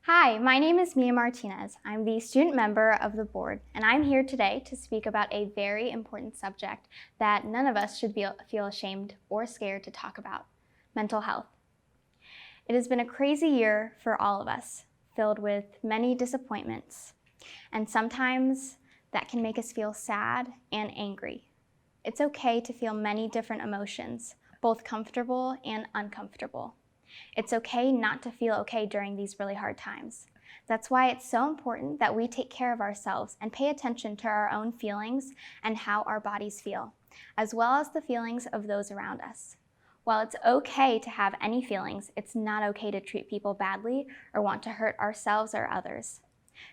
Hi, my name is Mia Martinez. I'm the student member of the board, and I'm here today to speak about a very important subject that none of us should feel ashamed or scared to talk about: mental health. It has been a crazy year for all of us, filled with many disappointments, and sometimes that can make us feel sad and angry. It's okay to feel many different emotions, both comfortable and uncomfortable. It's okay not to feel okay during these really hard times. That's why it's so important that we take care of ourselves and pay attention to our own feelings and how our bodies feel, as well as the feelings of those around us. While it's okay to have any feelings, it's not okay to treat people badly or want to hurt ourselves or others.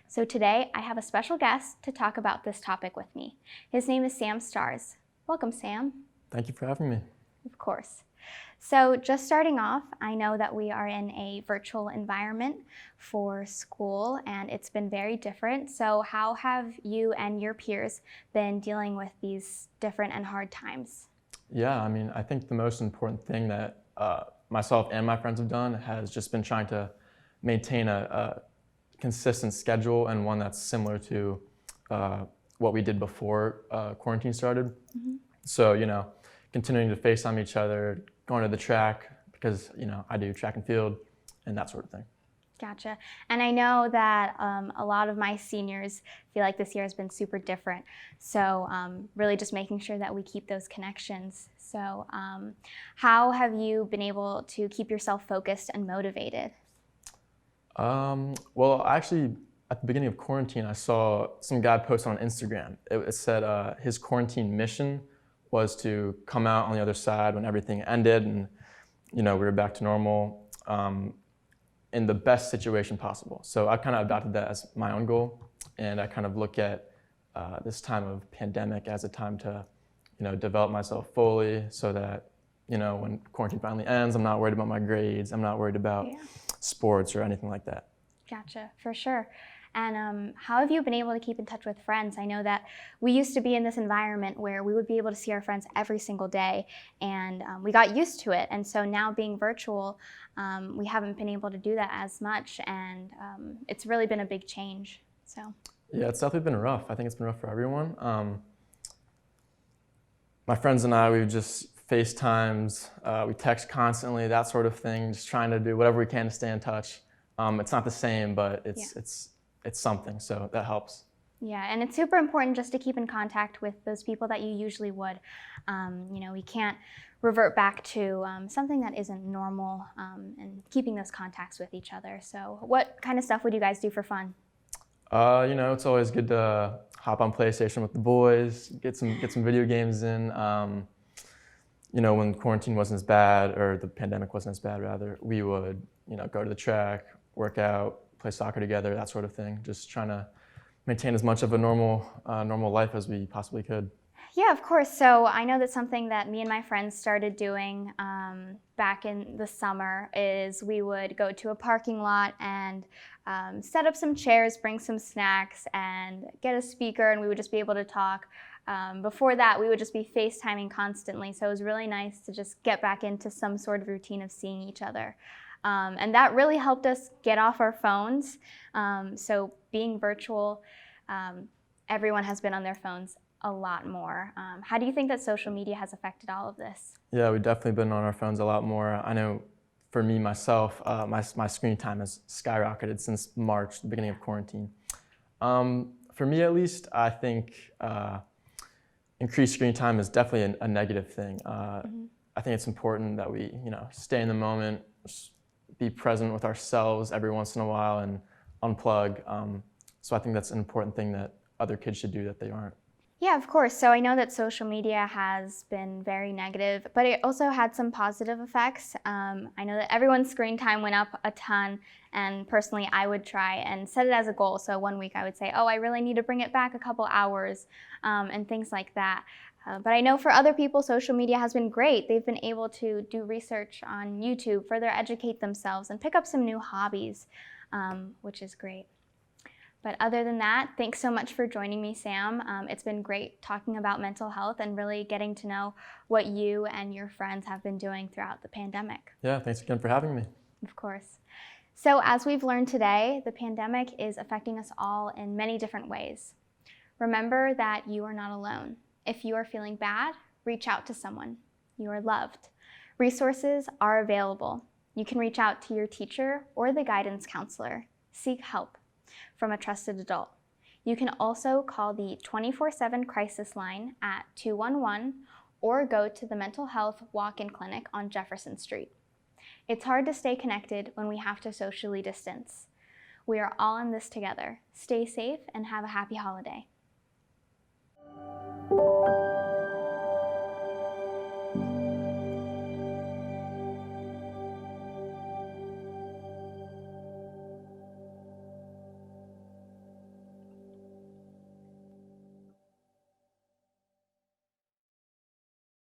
So today, I have a special guest to talk about this topic with me. His name is Sam Stars. Welcome, Sam. Thank you for having me. Of course. So just starting off, I know that we are in a virtual environment for school and it's been very different. So how have you and your peers been dealing with these different and hard times? Yeah, I think the most important thing that myself and my friends have done has just been trying to maintain a consistent schedule and one that's similar to what we did before quarantine started. Mm-hmm. So, continuing to FaceTime each other, going to the track because, I do track and field and that sort of thing. Gotcha. And I know that a lot of my seniors feel like this year has been super different. So really just making sure that we keep those connections. So how have you been able to keep yourself focused and motivated? Well, actually, at the beginning of quarantine, I saw some guy post on Instagram. It said his quarantine mission was to come out on the other side when everything ended and, we were back to normal in the best situation possible. So I kind of adopted that as my own goal. And I kind of look at this time of pandemic as a time to, develop myself fully so that, when quarantine finally ends, I'm not worried about my grades. I'm not worried about sports or anything like that. Gotcha, for sure. And how have you been able to keep in touch with friends? I know that we used to be in this environment where we would be able to see our friends every single day, and we got used to it. And so now being virtual, we haven't been able to do that as much, and it's really been a big change. So yeah, it's definitely been rough. I think it's been rough for everyone. My friends and I, we've just FaceTimes, we text constantly, that sort of thing, just trying to do whatever we can to stay in touch. It's not the same, but it's something, so that helps. Yeah, and it's super important just to keep in contact with those people that you usually would. We can't revert back to something that isn't normal, and keeping those contacts with each other. So what kind of stuff would you guys do for fun? It's always good to hop on PlayStation with the boys, get some video games in. When quarantine wasn't as bad, or the pandemic wasn't as bad rather, we would, go to the track, work out, play soccer together, that sort of thing. Just trying to maintain as much of a normal life as we possibly could. Yeah, of course. So I know that something that me and my friends started doing back in the summer is we would go to a parking lot and set up some chairs, bring some snacks, and get a speaker, and we would just be able to talk. Before that, we would just be FaceTiming constantly, so it was really nice to just get back into some sort of routine of seeing each other. And that really helped us get off our phones. So being virtual, everyone has been on their phones a lot more. How do you think that social media has affected all of this? Yeah, we've definitely been on our phones a lot more. I know for me, myself, my screen time has skyrocketed since March, the beginning of quarantine. For me, at least, I think increased screen time is definitely a negative thing. I think it's important that we, stay in the moment, be present with ourselves every once in a while and unplug. So I think that's an important thing that other kids should do that they aren't. Yeah, of course. So I know that social media has been very negative, but it also had some positive effects. I know that everyone's screen time went up a ton, and personally I would try and set it as a goal. So one week I would say, oh, I really need to bring it back a couple hours, and things like that. But I know for other people, social media has been great. They've been able to do research on YouTube, further educate themselves, and pick up some new hobbies, which is great. But other than that, thanks so much for joining me, Sam. It's been great talking about mental health and really getting to know what you and your friends have been doing throughout the pandemic. Yeah, thanks again for having me. Of course. So as we've learned today, the pandemic is affecting us all in many different ways. Remember that you are not alone. If you are feeling bad, reach out to someone. You are loved. Resources are available. You can reach out to your teacher or the guidance counselor. Seek help from a trusted adult. You can also call the 24/7 crisis line at 211 or go to the mental health walk-in clinic on Jefferson Street. It's hard to stay connected when we have to socially distance. We are all in this together. Stay safe and have a happy holiday.